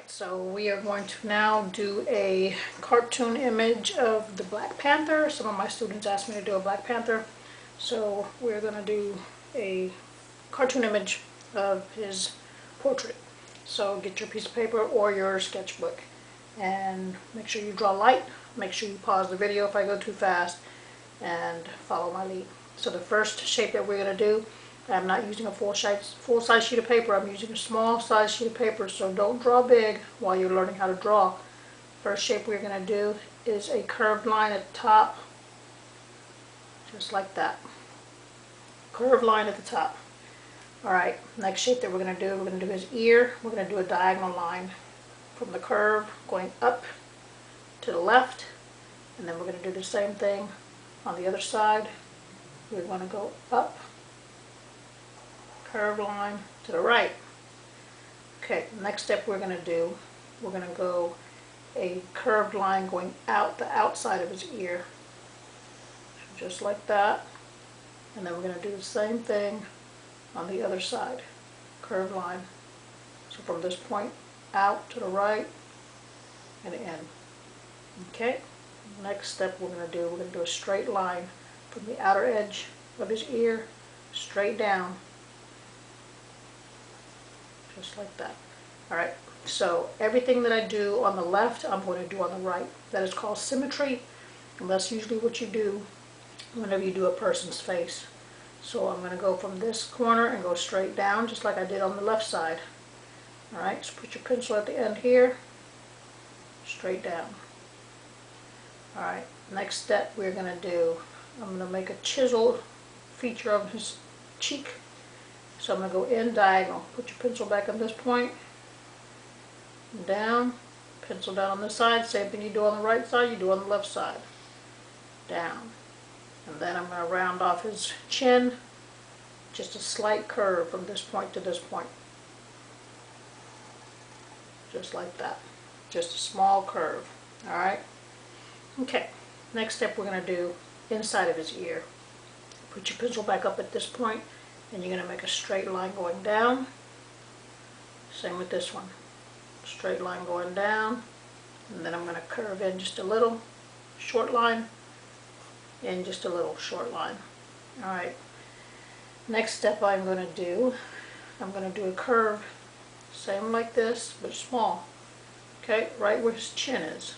So we are going to now do a cartoon image of the Black Panther. Some of my students asked me to do a Black Panther. So we're going to do a cartoon image of his portrait. So get your piece of paper or your sketchbook and make sure you draw light. Make sure you pause the video if I go too fast and follow my lead. So the first shape that we're going to do, I'm not using a full-size sheet of paper. I'm using a small size sheet of paper, so don't draw big while you're learning how to draw. First shape we're going to do is a curved line at the top, just like that. Curved line at the top. Alright, next shape that we're going to do his ear. We're going to do a diagonal line from the curve going up to the left, and then we're going to do the same thing on the other side. We're going to go up, curved line to the right. Okay, next step we're going to do, we're going to go a curved line going out the outside of his ear, just like that. And then we're going to do the same thing on the other side, curved line. So from this point out to the right and in. Okay, next step we're going to do a straight line from the outer edge of his ear straight down, just like that. Alright, so everything that I do on the left, I'm going to do on the right. That is called symmetry, and that's usually what you do whenever you do a person's face. So I'm going to go from this corner and go straight down, just like I did on the left side. Alright, so put your pencil at the end here, straight down. Alright, next step we're going to do, I'm going to make a chisel feature of his cheek. So I'm going to go in diagonal. Put your pencil back on this point, down, pencil down on this side. Same thing you do on the right side, you do on the left side. Down. And then I'm going to round off his chin, just a slight curve from this point to this point. Just like that. Just a small curve. Alright? Okay. Next step we're going to do inside of his ear. Put your pencil back up at this point, and you're going to make a straight line going down. Same with this one. Straight line going down, and then I'm going to curve in just a little, short line, and just a little short line. Alright, next step I'm going to do a curve, same like this, but small. Okay, right where his chin is,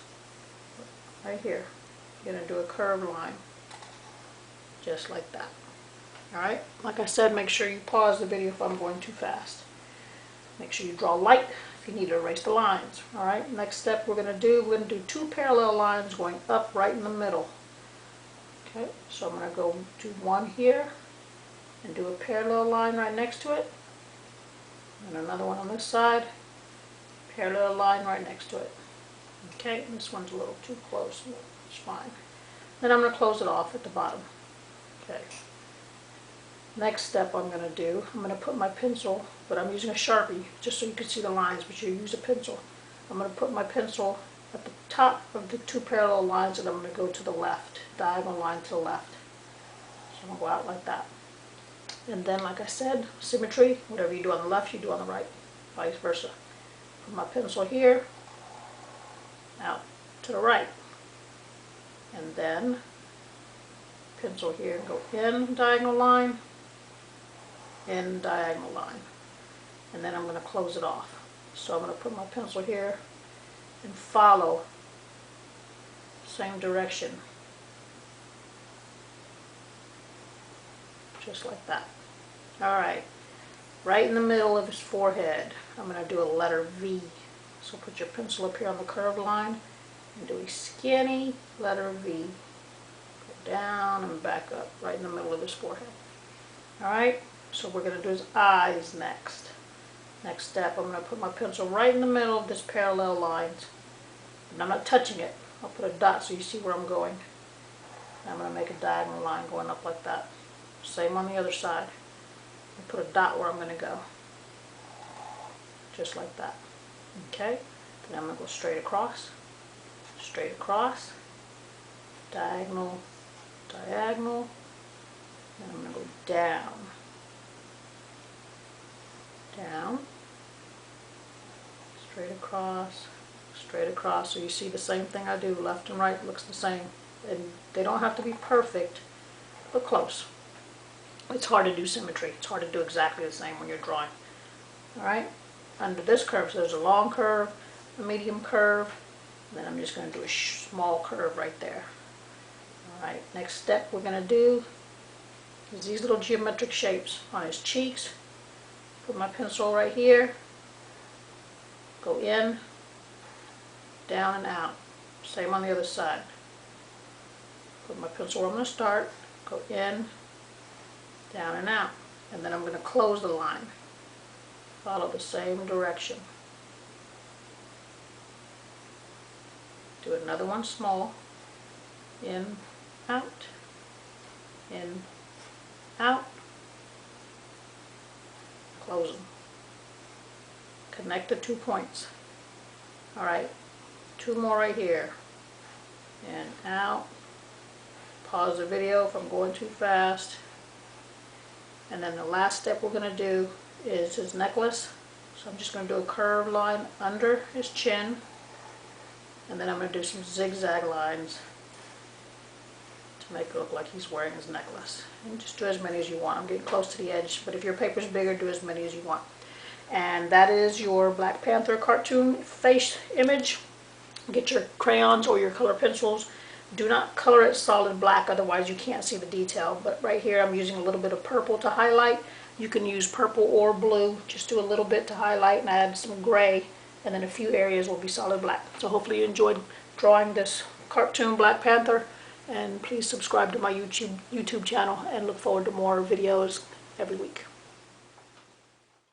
right here. You're going to do a curved line, just like that. Alright, like I said, make sure you pause the video if I'm going too fast. Make sure you draw light if you need to erase the lines. Alright, next step we're going to do two parallel lines going up right in the middle. Okay, so I'm going to go do one here and do a parallel line right next to it. And another one on this side, parallel line right next to it. Okay, this one's a little too close, but it's fine. Then I'm going to close it off at the bottom. Okay. Next step I'm going to put my pencil, but I'm using a Sharpie just so you can see the lines, but you use a pencil. I'm going to put my pencil at the top of the two parallel lines, and I'm going to go to the left, diagonal line to the left. So I'm going to go out like that. And then, like I said, symmetry, whatever you do on the left, you do on the right, vice versa. Put my pencil here, out to the right. And then, pencil here and go in, diagonal line, in, diagonal line. And then I'm going to close it off. So I'm going to put my pencil here and follow same direction, just like that. Alright, right in the middle of his forehead I'm going to do a letter V. So put your pencil up here on the curved line and do a skinny letter V. Go down and back up right in the middle of his forehead. Alright, so we're going to do his eyes next. Next step, I'm going to put my pencil right in the middle of this parallel lines. And I'm not touching it. I'll put a dot so you see where I'm going. And I'm going to make a diagonal line going up like that. Same on the other side. I'll put a dot where I'm going to go. Just like that. Okay? Then I'm going to go straight across, diagonal, diagonal, and I'm going to go down, straight across. So you see the same thing I do, left and right looks the same. And they don't have to be perfect, but close. It's hard to do symmetry. It's hard to do exactly the same when you're drawing. Alright, under this curve, so there's a long curve, a medium curve, and then I'm just going to do a small curve right there. Alright, next step we're going to do is these little geometric shapes on his cheeks. Put my pencil right here, go in, down and out. Same on the other side. Put my pencil where I'm going to start, go in, down and out. And then I'm going to close the line. Follow the same direction. Do another one small. In, out, in, out. Close them. Connect the 2 points. Alright, 2 more right here. In, out. Pause the video if I'm going too fast. And then the last step we're going to do is his necklace. So I'm just going to do a curved line under his chin. And then I'm going to do some zigzag lines to make it look like he's wearing his necklace. And just do as many as you want. I'm getting close to the edge, but if your paper's bigger, do as many as you want. And that is your Black Panther cartoon face image. Get your crayons or your color pencils. Do not color it solid black, otherwise you can't see the detail. But right here I'm using a little bit of purple to highlight. You can use purple or blue. Just do a little bit to highlight and add some gray, and then a few areas will be solid black. So hopefully you enjoyed drawing this cartoon Black Panther, and please subscribe to my YouTube channel and look forward to more videos every week.